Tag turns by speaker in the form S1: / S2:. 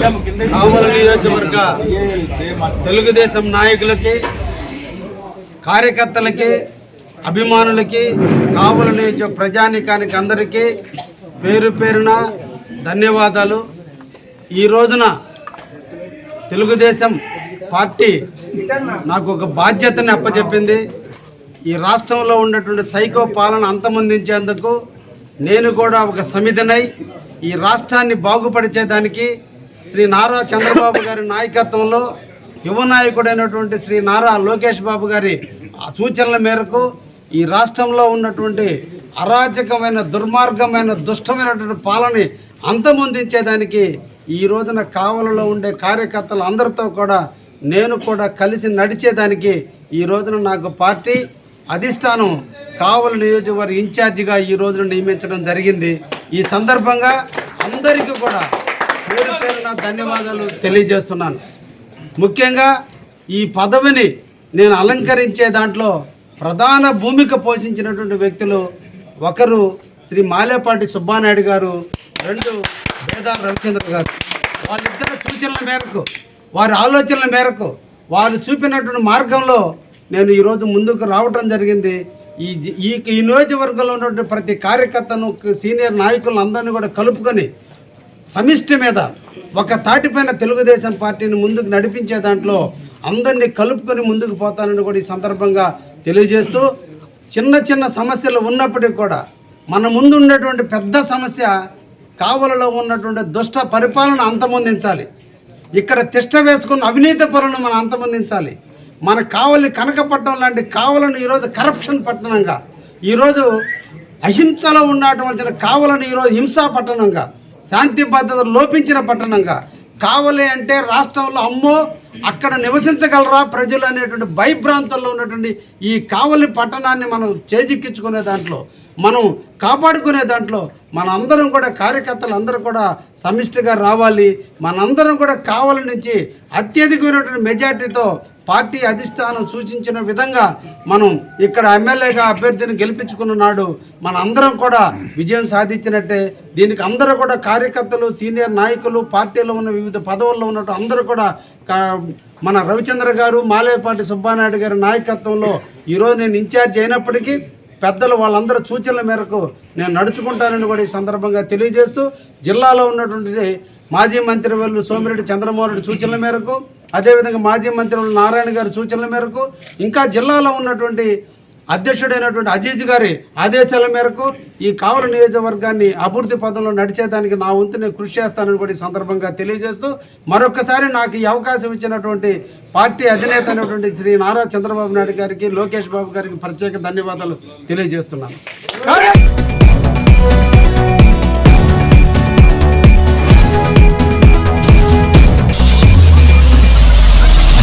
S1: కావలి నియోజకవర్గ తెలుగుదేశం నాయకులకి, కార్యకర్తలకి, అభిమానులకి, కావలి నియోజక ప్రజానీకానికి అందరికీ పేరు పేరున ధన్యవాదాలు. ఈ రోజున తెలుగుదేశం పార్టీ నాకు ఒక బాధ్యతని అప్పచెప్పింది. ఈ రాష్ట్రంలో ఉన్నటువంటి సైకో పాలన అంతమొందించేందుకు నేను కూడా ఒక సమితినై ఈ రాష్ట్రాన్ని బాగుపరిచేదానికి శ్రీ నారా చంద్రబాబు గారి నాయకత్వంలో యువ నాయకుడైనటువంటి శ్రీ నారా లోకేష్ బాబు గారి సూచనల మేరకు ఈ రాష్ట్రంలో ఉన్నటువంటి అరాచకమైన, దుర్మార్గమైన, దుష్టమైనటువంటి పాలన అంతమొందించేదానికి ఈ రోజున కావలిలో ఉండే కార్యకర్తలు అందరితో కూడా నేను కూడా కలిసి నడిచేదానికి ఈ రోజున నాకు పార్టీ అధిష్టానం కావలి నియోజకవర్గ ఇన్ఛార్జిగా ఈ రోజున నియమించడం జరిగింది. ఈ సందర్భంగా అందరికీ కూడా పేరు పేరున ధన్యవాదాలు తెలియజేస్తున్నాను. ముఖ్యంగా ఈ పదవిని నేను అలంకరించే దాంట్లో ప్రధాన భూమిక పోషించినటువంటి వ్యక్తులు ఒకరు శ్రీ మాలేపాటి సుబ్బానాయుడు గారు, రెండు వేదాల రవిచంద్ర గారు. వాళ్ళిద్దరి సూచనల మేరకు, వారి ఆలోచనల మేరకు, వారు చూపినటువంటి మార్గంలో నేను ఈరోజు ముందుకు రావటం జరిగింది. ఈ నియోజకవర్గంలో ఉన్నటువంటి ప్రతి కార్యకర్తను, సీనియర్ నాయకులను అందరినీ కూడా కలుపుకొని సమిష్టి మీద ఒక తాటిపైన తెలుగుదేశం పార్టీని ముందుకు నడిపించే దాంట్లో అందరినీ కలుపుకొని ముందుకు పోతానని కూడా ఈ సందర్భంగా తెలియజేస్తూ, చిన్న చిన్న సమస్యలు ఉన్నప్పటికీ కూడా మన ముందు ఉన్నటువంటి పెద్ద సమస్య కావలిలో ఉన్నటువంటి దుష్ట పరిపాలన అంతమొందించాలి. ఇక్కడ తిష్ట వేసుకున్న అవినీతి పరులను మనం అంతమొందించాలి. మన కావలి కనకపట్నం లాంటి కావలను ఈరోజు కరప్షన్ పట్టణంగా, ఈరోజు అహింసలో ఉన్నటువంటి కావలను ఈరోజు హింసా పట్టణంగా, శాంతి భద్రతలు లోపించిన పట్టణంగా, కావలి అంటే రాష్ట్రంలో అమ్మో అక్కడ నివసించగలరా ప్రజలు అనేటువంటి భయభ్రాంతుల్లో ఉన్నటువంటి ఈ కావలి పట్టణాన్ని మనం చేజిక్కించుకునే దాంట్లో, మనం కాపాడుకునే దాంట్లో మనందరం కూడా కార్యకర్తలు అందరూ కూడా సమిష్టిగా రావాలి. మనందరం కూడా కావలి నుంచి అత్యధికమైనటువంటి మెజార్టీతో పార్టీ అధిష్టానం సూచించిన విధంగా మనం ఇక్కడ ఎమ్మెల్యేగా అభ్యర్థిని గెలిపించుకున్న నాడు మన అందరం కూడా విజయం సాధించినట్టే. దీనికి అందరూ కూడా కార్యకర్తలు, సీనియర్ నాయకులు, పార్టీలో ఉన్న వివిధ పదవుల్లో ఉన్నట్టు అందరూ కూడా మన రవిచంద్ర గారు, మాలేపాటి సుబ్బానాయుడు గారి నాయకత్వంలో ఈరోజు నేను ఇన్ఛార్జ్ అయినప్పటికీ పెద్దలు వాళ్ళందరూ సూచనల మేరకు నేను నడుచుకుంటానని కూడా ఈ సందర్భంగా తెలియజేస్తూ, జిల్లాలో ఉన్నటువంటి మాజీ మంత్రివర్యులు సోమిరెడ్డి చంద్రమోహన్ రెడ్డి సూచనల మేరకు, అదేవిధంగా మాజీ మంత్రివర్యులు నారాయణ గారి సూచనల మేరకు, ఇంకా జిల్లాలో ఉన్నటువంటి అధ్యక్షుడైనటువంటి అజీజ్ గారి ఆదేశాల మేరకు ఈ కావలి నియోజకవర్గాన్ని అభివృద్ధి పదంలో నడిచేదానికి నా వంతు నేను కృషి చేస్తానని కూడా ఈ సందర్భంగా తెలియజేస్తూ, మరొకసారి నాకు ఈ అవకాశం ఇచ్చినటువంటి పార్టీ అధినేత అయినటువంటి శ్రీ నారా చంద్రబాబు నాయుడు గారికి, లోకేష్ బాబు గారికి ప్రత్యేక ధన్యవాదాలు తెలియజేస్తున్నాను.